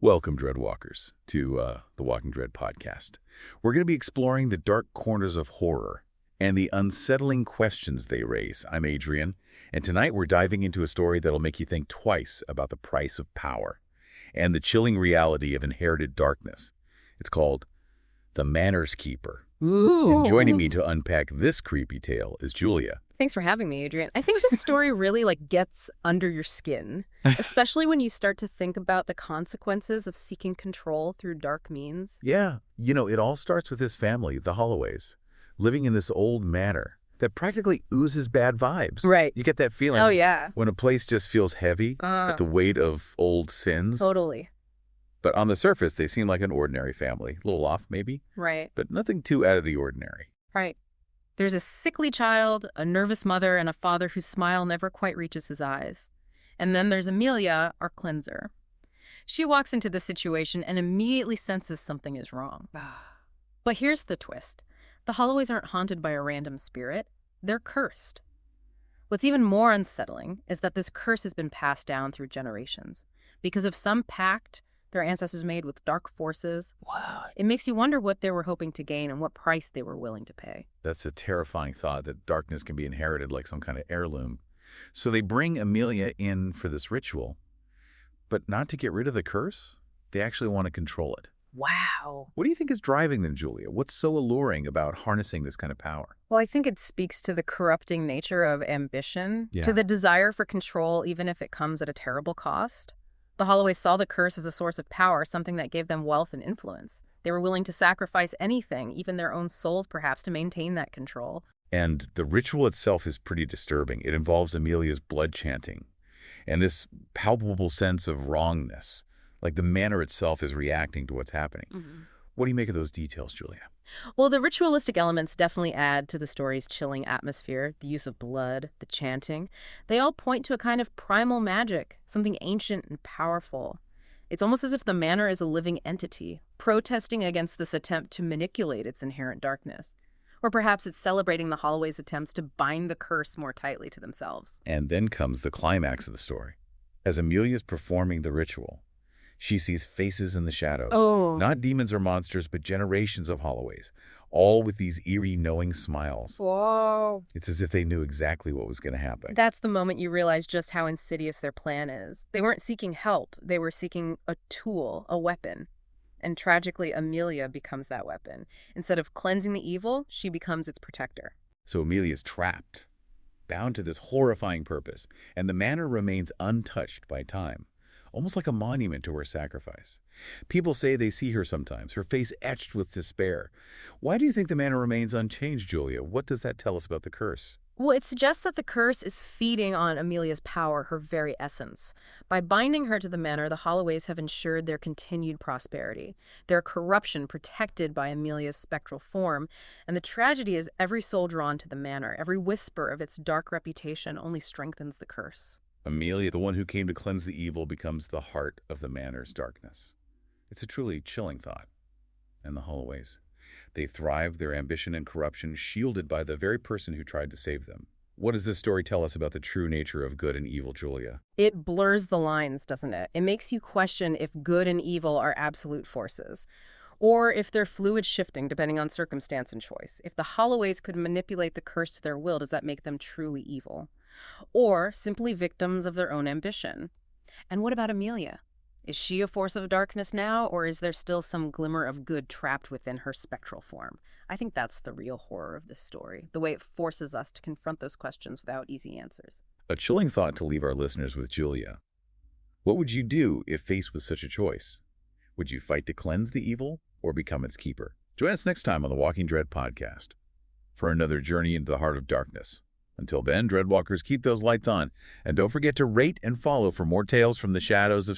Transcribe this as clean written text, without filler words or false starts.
Welcome, Dreadwalkers, to the Walking Dread podcast. We're going to be exploring the dark corners of horror and the unsettling questions they raise. I'm Adrian, and tonight we're diving into a story that'll make you think twice about the price of power and the chilling reality of inherited darkness. It's called The Manor's Keeper. Ooh. And joining me to unpack this creepy tale is Julia. Thanks for having me, Adrian. I think this story really gets under your skin, especially when you start to think about the consequences of seeking control through dark means. Yeah, it all starts with his family, the Holloways, living in this old manor that practically oozes bad vibes. Right. You get that feeling Oh, yeah. when a place just feels heavy at the weight of old sins. Totally. But on the surface, they seem like an ordinary family. A little off, maybe, Right. but nothing too out of the ordinary. Right. There's a sickly child, a nervous mother, and a father whose smile never quite reaches his eyes. And then there's Amelia, our cleanser. She walks into the situation and immediately senses something is wrong. But here's the twist. The Holloways aren't haunted by a random spirit. They're cursed. What's even more unsettling is that this curse has been passed down through generations. Because of some pact their ancestors made with dark forces. Wow. It makes you wonder what they were hoping to gain and what price they were willing to pay. That's a terrifying thought, that darkness can be inherited like some kind of heirloom. So they bring Amelia in for this ritual, but not to get rid of the curse. They actually want to control it. Wow. What do you think is driving them, Julia? What's so alluring about harnessing this kind of power? Well, I think it speaks to the corrupting nature of ambition, Yeah. to the desire for control, even if it comes at a terrible cost. The Holloways saw the curse as a source of power, something that gave them wealth and influence. They were willing to sacrifice anything, even their own souls perhaps, to maintain that control. And the ritual itself is pretty disturbing. It involves Amelia's blood chanting and this palpable sense of wrongness, like the manor itself is reacting to what's happening. What do you make of those details, Julia? Well, the ritualistic elements definitely add to the story's chilling atmosphere. The use of blood, the chanting, they all point to a kind of primal magic, something ancient and powerful. It's almost as if the manor is a living entity, protesting against this attempt to manipulate its inherent darkness. Or perhaps it's celebrating the Holloway's attempts to bind the curse more tightly to themselves. And then comes the climax of the story. As Amelia's performing the ritual, she sees faces in the shadows. Oh. Not demons or monsters, but generations of Holloways, all with these eerie, knowing smiles. Whoa. It's as if they knew exactly what was going to happen. That's the moment you realize just how insidious their plan is. They weren't seeking help. They were seeking a tool, a weapon. And tragically, Amelia becomes that weapon. Instead of cleansing the evil, she becomes its protector. So Amelia's trapped, bound to this horrifying purpose, and the manor remains untouched by time, almost like a monument to her sacrifice. People say they see her sometimes, her face etched with despair. Why do you think the manor remains unchanged, Julia? What does that tell us about the curse? Well, it suggests that the curse is feeding on Amelia's power, her very essence. By binding her to the manor, the Holloways have ensured their continued prosperity, their corruption protected by Amelia's spectral form. And the tragedy is every soul drawn to the manor, every whisper of its dark reputation only strengthens the curse. Amelia, the one who came to cleanse the evil, becomes the heart of the manor's darkness. It's a truly chilling thought. And the Holloways, they thrive, their ambition and corruption shielded by the very person who tried to save them. What does this story tell us about the true nature of good and evil, Julia? It blurs the lines, doesn't it? It makes you question if good and evil are absolute forces, or if they're fluid shifting depending on circumstance and choice. If the Holloways could manipulate the curse to their will, does that make them truly evil? Or simply victims of their own ambition? And what about Amelia? Is she a force of darkness now, or is there still some glimmer of good trapped within her spectral form? I think that's the real horror of this story, the way it forces us to confront those questions without easy answers. A chilling thought to leave our listeners with, Julia. What would you do if faced with such a choice? Would you fight to cleanse the evil or become its keeper? Join us next time on the Walking Dread podcast for another journey into the heart of darkness. Until then, Dreadwalkers, keep those lights on, and don't forget to rate and follow for more tales from the shadows of